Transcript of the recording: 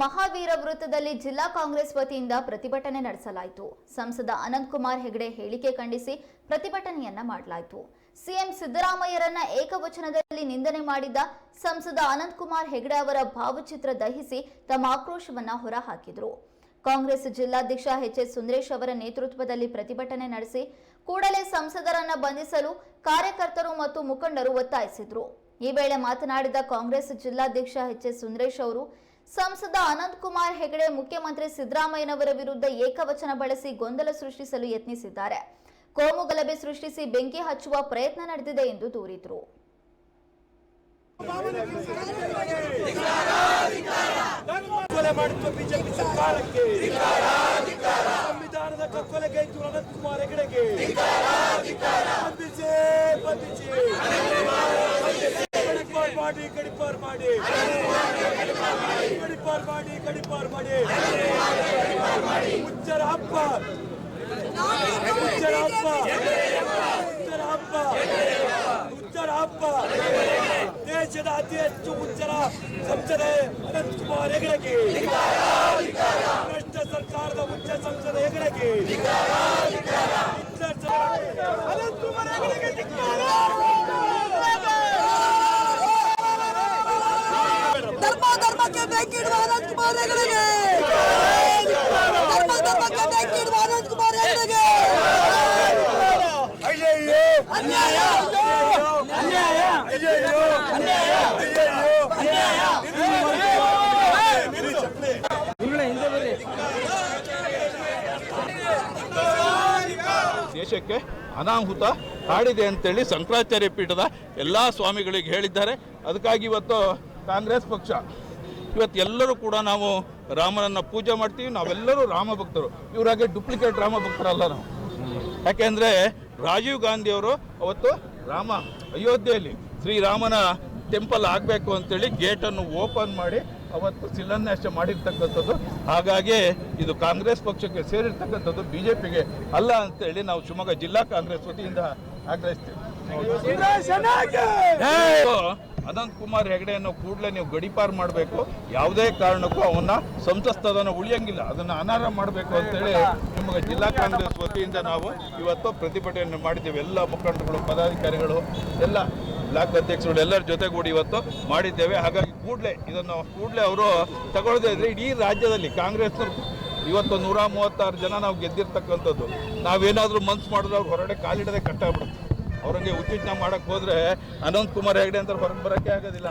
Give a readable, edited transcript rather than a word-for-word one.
ಮಹಾವೀರ ವೃತ್ತದಲ್ಲಿ ಜಿಲ್ಲಾ ಕಾಂಗ್ರೆಸ್ ವತಿಯಿಂದ ಪ್ರತಿಭಟನೆ ನಡೆಸಲಾಯಿತು. ಸಂಸದ ಅನಂತಕುಮಾರ್ ಹೆಗಡೆ ಹೇಳಿಕೆ ಖಂಡಿಸಿ ಪ್ರತಿಭಟನೆಯನ್ನ ಮಾಡಲಾಯಿತು. ಸಿಎಂ ಸಿದ್ದರಾಮಯ್ಯರನ್ನ ಏಕವಚನದಲ್ಲಿ ನಿಂದನೆ ಮಾಡಿದ ಸಂಸದ ಅನಂತಕುಮಾರ್ ಹೆಗಡೆ ಅವರ ಭಾವಚಿತ್ರ ದಹಿಸಿ ತಮ್ಮ ಆಕ್ರೋಶವನ್ನ ಹೊರಹಾಕಿದರು. ಕಾಂಗ್ರೆಸ್ ಜಿಲ್ಲಾಧ್ಯಕ್ಷ ಎಚ್.ಎಸ್. ಸುಂದರೇಶ್ ಅವರ ನೇತೃತ್ವದಲ್ಲಿ ಪ್ರತಿಭಟನೆ ನಡೆಸಿ ಕೂಡಲೇ ಸಂಸದರನ್ನ ಬಂಧಿಸಲು ಕಾರ್ಯಕರ್ತರು ಮತ್ತು ಮುಖಂಡರು ಒತ್ತಾಯಿಸಿದರು. ಈ ವೇಳೆ ಮಾತನಾಡಿದ ಕಾಂಗ್ರೆಸ್ ಜಿಲ್ಲಾಧ್ಯಕ್ಷ ಎಚ್.ಎಸ್. ಸುಂದರೇಶ್ ಅವರು, ಸಂಸದ ಅನಂತಕುಮಾರ್ ಹೆಗಡೆ ಮುಖ್ಯಮಂತ್ರಿ ಸಿದ್ದರಾಮಯ್ಯನವರ ವಿರುದ್ಧ ಏಕವಚನ ಬಳಸಿ ಗೊಂದಲ ಸೃಷ್ಟಿಸಲು ಯತ್ನಿಸಿದ್ದಾರೆ. ಕೋಮು ಗಲಭೆ ಸೃಷ್ಟಿಸಿ ಬೆಂಕಿ ಹಚ್ಚುವ ಪ್ರಯತ್ನ ನಡೆದಿದೆ ಎಂದು ದೂರಿದರು. ಬಿಜೆಪಿ ಸರ್ಕಾರಕ್ಕೆ ಸಂವಿಧಾನದ ಕಗ್ಗೊಲೆಗೈತು ಅನಂತಕುಮಾರ್ ಹೆಗಡೆಗೆ ಬಂಧಿಸಿ ಗಡಿಪಾರ್ ಮಾಡಿ ಹುಚ್ಚರ ಹಬ್ಬ ದೇಶದ ಅತಿ ಹೆಚ್ಚು ಹುಚ್ಚರ ಸಂಸದ ಅನಂತಕುಮಾರ್ ಹೆಗಡೆಗೆ, ಭ್ರಷ್ಟ ಸರ್ಕಾರದ ಹುಚ್ಚ ಸಂಸದ ಹೆಗಡೆಗೆ, ಅನಂತಕುಮಾರ್ ಹೆಗಡೆಗೆ ಧರ್ಮಕ್ಕೆ ಬೆಂಕಿಡುವ ಅನಂತಕುಮಾರ್ ಹೆಗಡೆಗೆ, ಧರ್ಮಕ್ಕೆ ಬೆಂಕಿಡುವ ಅನಂತಕುಮಾರ್ ಹೆಗಡೆಗೆ ಅನ್ಯಾಯ ದೇಶಕ್ಕೆ ಅನಾಹುತ ಕಾಡಿದೆ ಅಂತೇಳಿ ಶಂಕರಾಚಾರ್ಯ ಪೀಠದ ಎಲ್ಲ ಸ್ವಾಮಿಗಳಿಗೆ ಹೇಳಿದ್ದಾರೆ. ಅದಕ್ಕಾಗಿ ಇವತ್ತು ಕಾಂಗ್ರೆಸ್ ಪಕ್ಷ ಎಲ್ಲರೂ ಕೂಡ ನಾವು ರಾಮನನ್ನು ಪೂಜೆ ಮಾಡ್ತೀವಿ. ನಾವೆಲ್ಲರೂ ರಾಮ ಭಕ್ತರು. ಇವರಾಗೆ ಡೂಪ್ಲಿಕೇಟ್ ರಾಮ ಭಕ್ತರಲ್ಲ ನಾವು. ಯಾಕೆಂದರೆ ರಾಜೀವ್ ಗಾಂಧಿಯವರು ಅವತ್ತು ಅಯೋಧ್ಯೆಯಲ್ಲಿ ಶ್ರೀರಾಮನ ಟೆಂಪಲ್ ಆಗಬೇಕು ಅಂತೇಳಿ ಗೇಟನ್ನು ಓಪನ್ ಮಾಡಿ ಅವತ್ತು ಶಿಲಾನ್ಯಾಸ ಮಾಡಿರ್ತಕ್ಕಂಥದ್ದು. ಹಾಗಾಗಿ ಇದು ಕಾಂಗ್ರೆಸ್ ಪಕ್ಷಕ್ಕೆ ಸೇರಿರ್ತಕ್ಕಂಥದ್ದು, ಬಿಜೆಪಿಗೆ ಅಲ್ಲ ಅಂತೇಳಿ ನಾವು ಶಿವಮೊಗ್ಗ ಜಿಲ್ಲಾ ಕಾಂಗ್ರೆಸ್ ವತಿಯಿಂದ ಆಗ್ರಹಿಸ್ತೀವಿ. ಅನಂತಕುಮಾರ್ ಹೆಗಡೆಯನ್ನು ಕೂಡಲೇ ನೀವು ಗಡಿಪಾರು ಮಾಡಬೇಕು. ಯಾವುದೇ ಕಾರಣಕ್ಕೂ ಅವನ್ನ ಸಂಸತ್ತನ್ನು ಉಳಿಯಂಗಿಲ್ಲ, ಅದನ್ನು ಅನರ್ಹ ಮಾಡಬೇಕು ಅಂತೇಳಿ ಶಿವಮೊಗ್ಗ ಜಿಲ್ಲಾ ಕಾಂಗ್ರೆಸ್ ವತಿಯಿಂದ ನಾವು ಇವತ್ತು ಪ್ರತಿಭಟನೆ ಮಾಡಿದ್ದೇವೆ. ಎಲ್ಲ ಮುಖಂಡರುಗಳು, ಪದಾಧಿಕಾರಿಗಳು, ಎಲ್ಲ ಬ್ಲಾಕ್ ಅಧ್ಯಕ್ಷರು ಎಲ್ಲರ ಜೊತೆಗೂಡಿ ಇವತ್ತು ಮಾಡಿದ್ದೇವೆ. ಹಾಗಾಗಿ ಕೂಡಲೇ ಅವರು ತಗೊಳ್ಳದೇ ಇದ್ರೆ ಇಡೀ ರಾಜ್ಯದಲ್ಲಿ ಕಾಂಗ್ರೆಸ್ನವ್ರು ಇವತ್ತು 136 ಜನ ನಾವು ಗೆದ್ದಿರ್ತಕ್ಕಂಥದ್ದು. ನಾವೇನಾದರೂ ಮನ್ಸು ಮಾಡಿದ್ರೆ ಅವ್ರು ಹೊರಗಡೆ ಕಾಲಿಡದೆ ಕಟ್ಟಾಗ್ಬಿಡುತ್ತೆ. ಅವ್ರಿಗೆ ಉಚಿತ ಮಾಡಕ್ಕೆ ಹೋದರೆ ಅನಂತಕುಮಾರ್ ಹೆಗಡೆ ಅಂತ ಹೊರಗೆ ಬರೋಕ್ಕೆ ಆಗೋದಿಲ್ಲ.